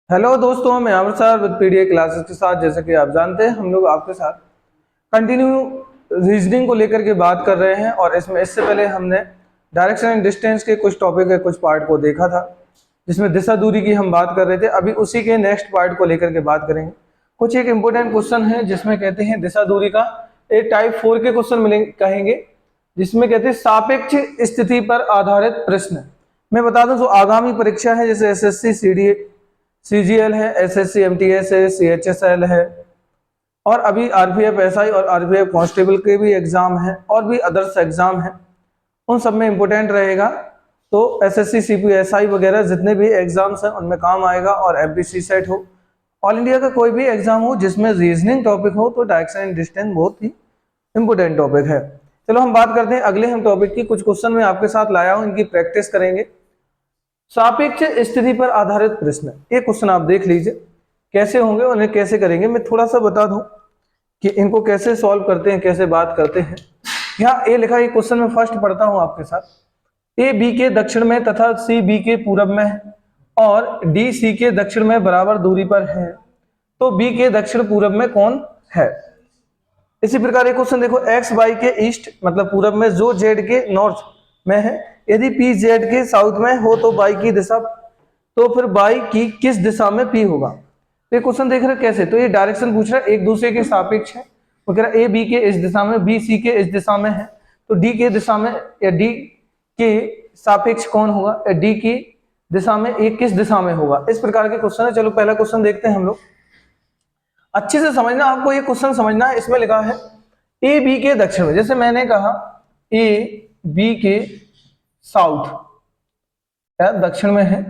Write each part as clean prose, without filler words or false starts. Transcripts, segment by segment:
Hello दोस्तों, मैं अमर sir with PDA classes के साथ। जैसे कि आप जानते हैं, हम लोग आपके साथ कंटिन्यू रीजनिंग को लेकर के बात कर रहे हैं। और इससे पहले हमने डायरेक्शन एंड डिस्टेंस के कुछ टॉपिक के कुछ पार्ट को देखा था, जिसमें दिशा दूरी की हम बात कर रहे थे। अभी उसी के नेक्स्ट पार्ट को लेकर के बात करेंगे। कुछ एक इम्पोर्टेंट क्वेश्चन है जिसमें कहते हैं दिशा दूरी का एक टाइप 4 के क्वेश्चन मिलेंगे, कहेंगे, जिसमें कहते हैं सापेक्ष स्थिति पर आधारित प्रश्न। मैं बता दूं, जो आगामी परीक्षा है जैसे एसएससी सीजीएल है, एसएससी एमटीएस है, सीएचएसएल है, और अभी आरपीएफ एसआई और आरपीएफ कांस्टेबल के भी एग्जाम है, और भी अदर्स एग्जाम है, उन सब में इंपॉर्टेंट रहेगा। तो एसएससी सीपीएसआई वगैरह जितने भी एग्जाम्स हैं उनमें काम आएगा। और एमपीसी सेट हो, ऑल इंडिया का कोई भी एग्जाम हो जिसमें रीजनिंग टॉपिक हो, तो डायरेक्शन एंड डिस्टेंस बहुत ही इंपॉर्टेंट टॉपिक है। चलो हम बात करते हैं अगले हम टॉपिक की। कुछ क्वेश्चन मैं आपके साथ लाया हूं, इनकी प्रैक्टिस करेंगे। सापेक्ष स्थिति पर आधारित प्रश्न, ये क्वेश्चन आप देख लीजिए कैसे होंगे, उन्हें कैसे करेंगे। मैं थोड़ा सा बता दूं कि इनको कैसे सॉल्व करते हैं, कैसे बात करते हैं। यहाँ ए लिखा है, क्वेश्चन में फर्स्ट पढ़ता हूं आपके साथ। ए बी के दक्षिण में तथा सी बी के पूरब में है और डी सी के दक्षिण में बराबर दूरी पर है, तो बी के दक्षिण पूरब में कौन है। इसी प्रकार एक क्वेश्चन देखो, एक्स वाई के ईस्ट मतलब पूरब में, जो जेड के नॉर्थ में है, यदि पी जेड के साउथ में हो तो बाई की दिशा, तो फिर बाई की किस दिशा में पी होगा। तो ये क्वेश्चन देख रहे हैं कैसे, तो ये डायरेक्शन पूछ रहा है, एक दूसरे के सापेक्ष है। वो कह रहा है ए बी के इस दिशा में, बी सी के इस दिशा में है, तो डी के दिशा में या डी के सापेक्ष कौन होगा, या डी की दिशा में ए किस दिशा में होगा। इस प्रकार के क्वेश्चन है। चलो पहला क्वेश्चन देखते हैं हम लोग। अच्छे से समझना, आपको ये क्वेश्चन समझना है। इसमें लिखा है ए बी के दक्षिण में, जैसे मैंने कहा ए बी के साउथ या दक्षिण में है,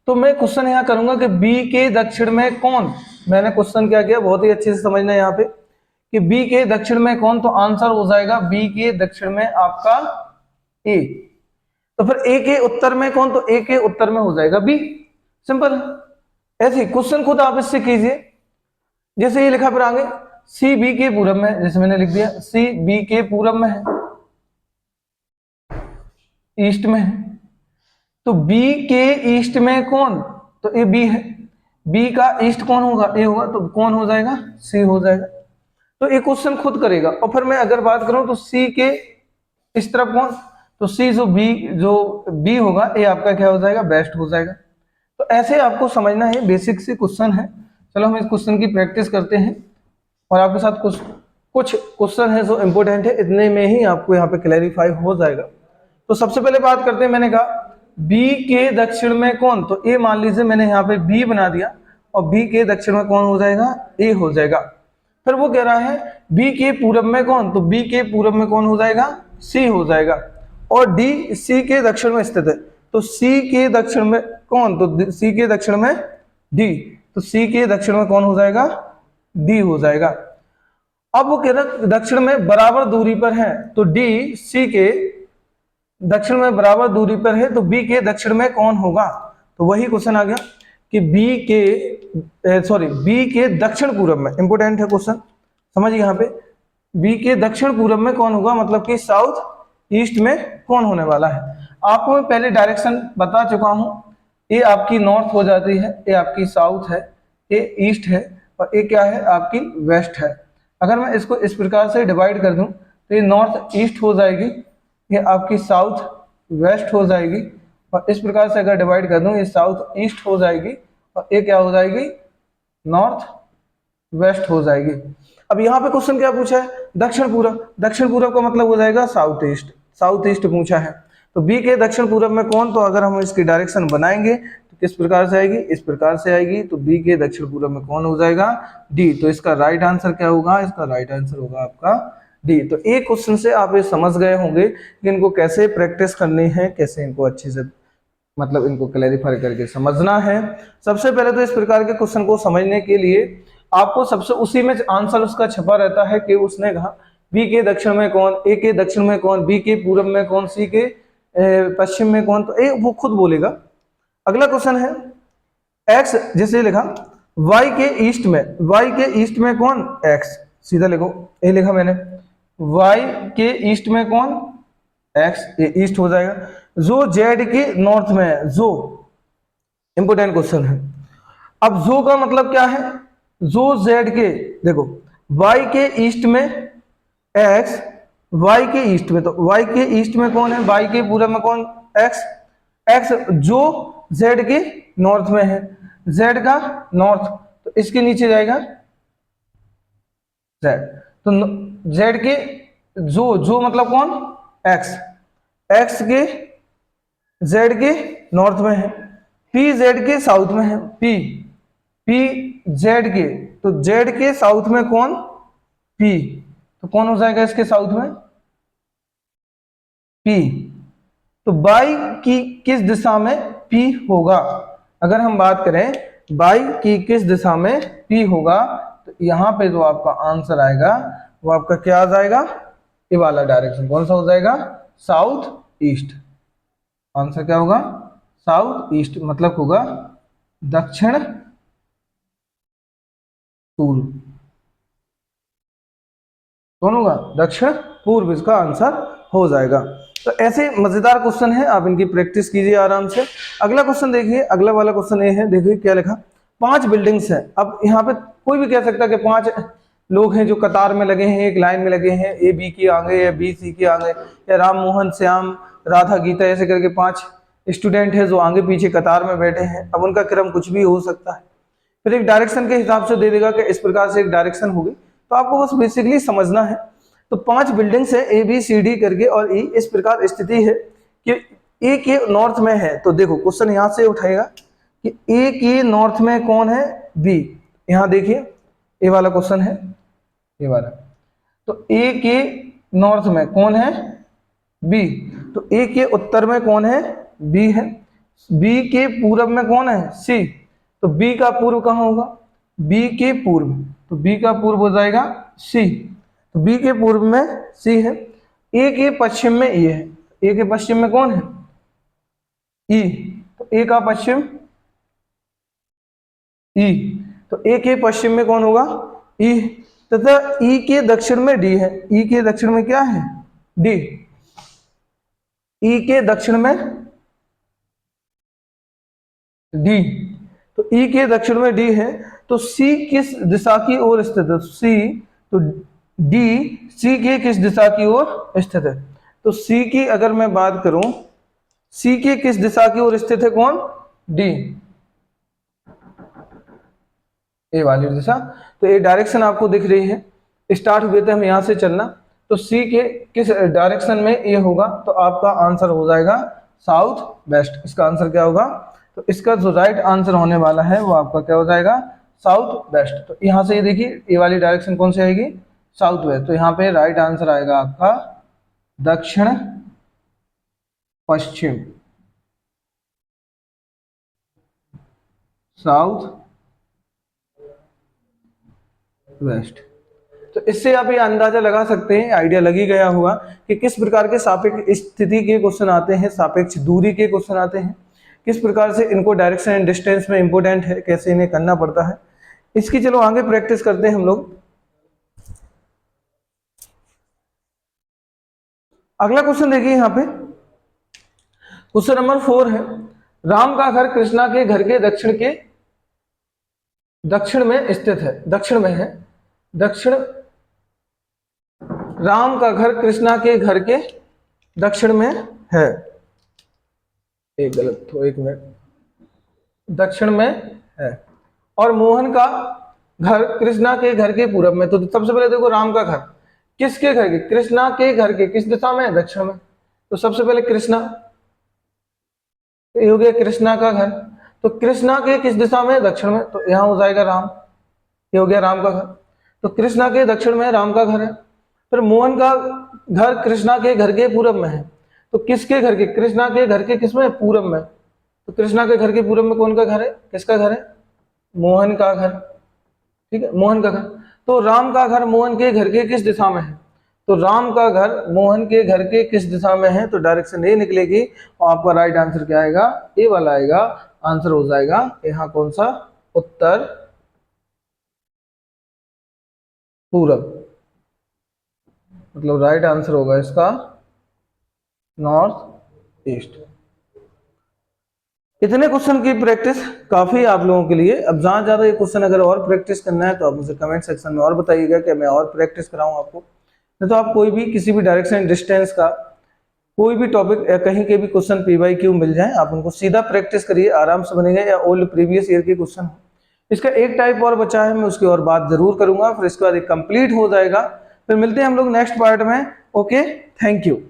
तो मैं क्वेश्चन यहां करूंगा कि बी के दक्षिण में कौन। मैंने क्वेश्चन क्या किया, बहुत ही अच्छे से समझना है यहाँ पे कि बी के दक्षिण में कौन, तो आंसर हो जाएगा बी के दक्षिण में आपका ए। तो फिर ए के उत्तर में कौन, तो ए के उत्तर में हो जाएगा बी। सिंपल है। ऐसे क्वेश्चन खुद आप इससे कीजिए। जैसे ये लिखा, फिर आगे सी बी के पूरब में, जैसे मैंने लिख दिया सी बी के पूरब में है, ईस्ट में है, तो बी के ईस्ट में कौन, तो ए बी है। बी का ईस्ट कौन होगा, ए होगा, तो कौन हो जाएगा, सी हो जाएगा। तो ये क्वेश्चन खुद करेगा। और फिर मैं अगर बात करूं तो सी के इस तरफ कौन, तो सी जो बी होगा, ए आपका क्या हो जाएगा, वेस्ट हो जाएगा। तो ऐसे आपको समझना है, बेसिक से क्वेश्चन है। चलो हम इस क्वेश्चन की प्रैक्टिस करते हैं और आपके साथ कुछ क्वेश्चन है जो इंपॉर्टेंट है, इतने में ही आपको यहाँ पे क्लैरिफाई हो जाएगा। तो सबसे पहले बात करते हैं, मैंने कहा बी के दक्षिण में कौन, तो ए मान लीजिए मैंने यहाँ पे बी बना दिया, और बी के दक्षिण में कौन हो जाएगा, ए हो जाएगा। फिर वो कह रहा है बी के पूरब में कौन, तो बी के पूरब में कौन हो जाएगा, सी हो जाएगा। और डी सी के दक्षिण में स्थित है, तो सी के दक्षिण में कौन, तो सी के दक्षिण में डी, तो सी के दक्षिण में कौन हो जाएगा, डी हो जाएगा। अब वो कह रहा दक्षिण में बराबर दूरी पर है, तो डी सी के दक्षिण में बराबर दूरी पर है, तो बी के दक्षिण में कौन होगा। तो वही क्वेश्चन आ गया कि बी के दक्षिण पूरब में, इंपोर्टेंट है क्वेश्चन, समझिए यहाँ पे बी के दक्षिण पूरब में कौन होगा, मतलब कि साउथ ईस्ट में कौन होने वाला है। आपको मैं पहले डायरेक्शन बता चुका हूं, ए आपकी नॉर्थ हो जाती है, ए आपकी साउथ है, ए ईस्ट है, और ए क्या है, आपकी वेस्ट है। अगर मैं इसको इस प्रकार से डिवाइड कर दूं तो ये नॉर्थ ईस्ट हो जाएगी, ये आपकी साउथ वेस्ट हो जाएगी, और इस प्रकार से अगर डिवाइड कर दूं ये साउथ ईस्ट हो जाएगी, और ये क्या हो जाएगी, नॉर्थ वेस्ट हो जाएगी। अब यहाँ पे क्वेश्चन क्या पूछा है, दक्षिण पूरब। दक्षिण पूरब का मतलब हो जाएगा साउथ ईस्ट, साउथ ईस्ट पूछा है। तो बी के दक्षिण पूरब में कौन, तो अगर हम इसकी डायरेक्शन बनाएंगे तो किस प्रकार से आएगी, इस प्रकार से आएगी। तो बी के दक्षिण पूरब में कौन हो जाएगा, डी। तो इसका राइट आंसर क्या होगा, इसका राइट आंसर होगा आपका डी। तो एक क्वेश्चन से आप ये समझ गए होंगे कि इनको कैसे प्रैक्टिस करनी है, कैसे इनको अच्छे से मतलब इनको क्लैरिफाई करके समझना है। सबसे पहले तो इस प्रकार के क्वेश्चन को समझने के लिए आपको सबसे उसी में आंसर उसका छपा रहता है कि उसने कहा बी के दक्षिण में कौन, ए के दक्षिण में कौन, बी के पूरब में कौन, सी के पश्चिम में कौन, तो ए वो खुद बोलेगा। अगला क्वेश्चन है एक्स, जैसे लिखा वाई के ईस्ट में, वाई के ईस्ट में कौन, एक्स, सीधा लिखो, ए लिखा मैंने, वाई के ईस्ट में कौन, एक्स, ये ईस्ट हो जाएगा। जो जेड के नॉर्थ में है, जो इंपोर्टेंट क्वेश्चन है, अब जो का मतलब क्या है, जो जेड के, देखो वाई के ईस्ट में एक्स, वाई के ईस्ट में, तो वाई के ईस्ट में कौन है, वाई के पूरब में कौन, एक्स, एक्स जो जेड के नॉर्थ में है, जेड का नॉर्थ, तो इसके नीचे जाएगा जेड, तो जेड के जो मतलब कौन, एक्स, एक्स के जेड के नॉर्थ में है, पी जेड के साउथ में है, पी पी जेड के, तो जेड के साउथ में कौन, पी, तो कौन हो जाएगा इसके साउथ में, पी, तो बाई की किस दिशा में पी होगा, अगर हम बात करें बाई की किस दिशा में पी होगा, तो यहां पे जो आपका आंसर आएगा वो आपका क्या आ जाएगा, ये वाला डायरेक्शन कौन सा हो जाएगा, साउथ ईस्ट, आंसर क्या होगा, साउथ ईस्ट, मतलब होगा दक्षिण पूर्व, कौन होगा, दक्षिण पूर्व, इसका आंसर हो जाएगा। तो ऐसे मजेदार क्वेश्चन है, आप इनकी प्रैक्टिस कीजिए आराम से। अगला क्वेश्चन देखिए, अगला वाला क्वेश्चन ये है, देखिए क्या लिखा, 5 बिल्डिंग्स है। अब यहाँ पे कोई भी कह सकता है कि 5 लोग हैं जो कतार में लगे हैं, एक लाइन में लगे हैं, ए बी के आगे या बी सी के आगे, या राम मोहन श्याम राधा गीता ऐसे करके 5 स्टूडेंट है जो आगे पीछे कतार में बैठे हैं। अब उनका क्रम कुछ भी हो सकता है, फिर एक डायरेक्शन के हिसाब से दे देगा कि इस प्रकार से एक डायरेक्शन होगी, तो आपको बस बेसिकली समझना है। तो 5 बिल्डिंग्स है ए बी सी डी करके, और ई इस प्रकार स्थिति है कि ए के नॉर्थ में है, तो देखो क्वेश्चन यहां से उठाएगा कि ए के नॉर्थ में कौन है, बी, यहां देखिए ए वाला क्वेश्चन है, ये वाला, तो ए के नॉर्थ में कौन है, बी, तो ए के उत्तर में कौन है, बी है, बी के पूरब में कौन है, सी, तो बी का पूर्व कहां होगा, बी के पूर्व, तो बी का पूर्व हो जाएगा सी, तो बी के पूर्व में सी है, ए के पश्चिम में ए है, ए के पश्चिम में कौन है, ई, तो ए का पश्चिम ई, तो ए के पश्चिम में कौन होगा, ई, तथा ई के दक्षिण में डी है, ई के दक्षिण में क्या है, डी, ई के दक्षिण में डी, तो ई के दक्षिण में डी है, तो सी किस दिशा की ओर स्थित है, सी, तो डी सी के किस दिशा की ओर स्थित है, तो सी की अगर मैं बात करूं, सी के किस दिशा की ओर स्थित है कौन, डी, ए वाली दिशा, तो ये डायरेक्शन आपको दिख रही है, स्टार्ट हुए थे हम यहां से चलना, तो सी के किस डायरेक्शन में ये होगा, तो आपका आंसर हो जाएगा साउथ वेस्ट, इसका आंसर क्या होगा, तो इसका जो राइट आंसर होने वाला है वो आपका क्या हो जाएगा, साउथ वेस्ट। तो यहां से ये देखिए ये वाली डायरेक्शन कौन सी आएगी, साउथ वेस्ट, तो यहाँ पे राइट आंसर आएगा आपका दक्षिण पश्चिम, साउथ वेस्ट। तो इससे आप ये अंदाजा लगा सकते हैं, आइडिया लग ही गया होगा कि किस प्रकार के सापेक्ष स्थिति के क्वेश्चन आते हैं, सापेक्ष दूरी के क्वेश्चन आते हैं, किस प्रकार से इनको डायरेक्शन एंड डिस्टेंस में इंपॉर्टेंट है, कैसे इन्हें करना पड़ता है। इसकी चलो आगे प्रैक्टिस करते हैं हम लोग। अगला क्वेश्चन देखिए यहाँ पे, क्वेश्चन नंबर 4 है, राम का घर कृष्णा के घर के दक्षिण में स्थित है, दक्षिण में है, दक्षिण, राम का घर कृष्णा के घर के दक्षिण में है, एक गलत तो एक मिनट, दक्षिण में है, और मोहन का घर कृष्णा के घर के पूरब में। तो सबसे पहले देखो राम का घर किसके घर के, कृष्णा के घर के किस दिशा में है, दक्षिण में, तो सबसे पहले कृष्णा, ये हो गया कृष्णा का घर, तो कृष्णा के किस दिशा में, दक्षिण में, तो यहां हो जाएगा राम, ये हो गया राम का घर, तो कृष्णा के दक्षिण में राम का घर है। फिर मोहन का घर कृष्णा के घर के पूरब में है, तो किसके घर के, कृष्णा के घर के किसमें, पूरब में, तो कृष्णा के घर के पूरब में कौन का घर है, किसका घर है, मोहन का घर, ठीक है, मोहन का घर। तो राम का घर मोहन के घर के किस दिशा में है, तो राम का घर मोहन के घर के किस दिशा में है, तो डायरेक्शन ए निकलेगी, और आपका राइट आंसर क्या आएगा, ए वाला आएगा, आंसर हो जाएगा यहाँ कौन सा, उत्तर पूरब, मतलब राइट आंसर होगा इसका नॉर्थ ईस्ट। इतने क्वेश्चन की प्रैक्टिस काफी आप लोगों के लिए। अब जहां ज्यादा ये क्वेश्चन अगर और प्रैक्टिस करना है तो आप मुझे कमेंट सेक्शन में और बताइएगा कि मैं और प्रैक्टिस कराऊं आपको। नहीं तो आप कोई भी किसी भी डायरेक्शन डिस्टेंस का कोई भी टॉपिक कहीं के भी क्वेश्चन PYQ मिल जाए, आप उनको सीधा प्रैक्टिस करिए, आराम से बनेगा। या ओल्ड प्रीवियस ईयर के क्वेश्चन हो, इसका एक टाइप और बचा है, मैं उसकी और बात जरूर करूंगा। फिर इसके बाद कंप्लीट हो जाएगा। फिर मिलते हैं हम लोग नेक्स्ट पार्ट में। Okay, thank you.